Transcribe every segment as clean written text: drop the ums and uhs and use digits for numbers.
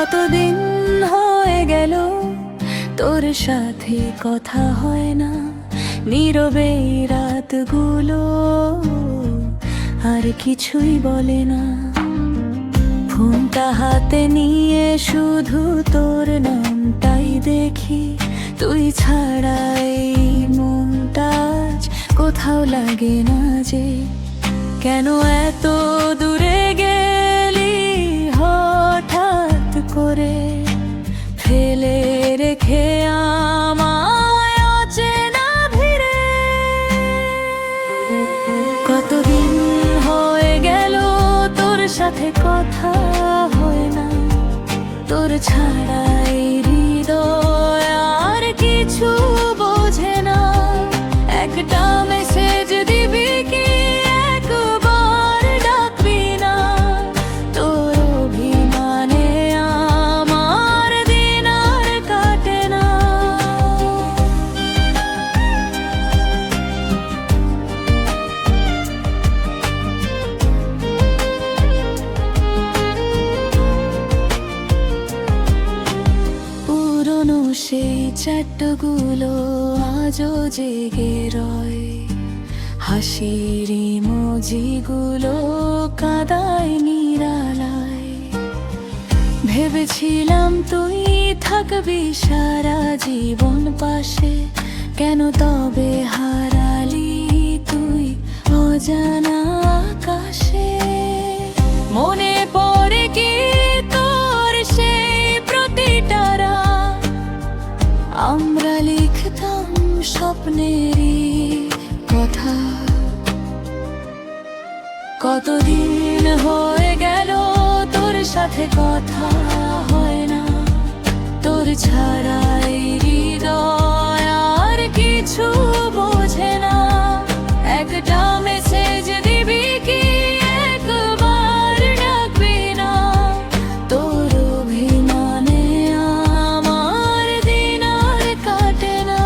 কতদিন হয়ে গেল তোর সাথে কথা হয় না, নীরবে রাতগুলো আর কিছুই বলে না। ফোনটা হাতে নিয়ে শুধু তোর নামটাই দেখি, তুই ছাড়া এই মনটা আজ কোথাও লাগে না যে। কেন এত দূরে গেলি হঠাৎ করে, ফেলে রেখে আমায় অচেনা ভিড়ে। কতদিন হয়ে গেল তোর সাথে কথা হয় না, তোর ছাড়া এই হৃদয় আর কিছু বোঝে না। একটা মেসেজ দিবি কি একবার ডাকবি না, তোর অভিমানে আমার দিন আর কাটে না। পুরনো সেই চ্যাটগুলো আজও জেগে রয়, হাসির ইমোজিগুলো কাদায় নিরালায়। ভেবেছিলাম তুই থাকবি সারা জীবন পাশে, কেন তবে হারালি তুই অজানা আকাশে। মনে পড়ে কি তোর সেই প্রতিটা রাত, আমরা লিখতাম স্বপ্নেরই কথা। কতদিন হয়ে গেল তোর সাথে কথা হয় না, তোর ছাড়া এই হৃদয় আর কিছু বোঝে না। একটা মেসেজ দিবি কি একবার ডাকবি না, তোর অভিমানে আমার দিন আর কাটে না।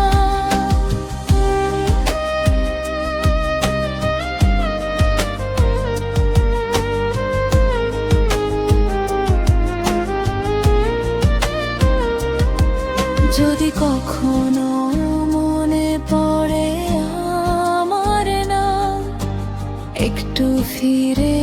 যদি কখনো মনে পড়ে আমার না, একটু ফিরে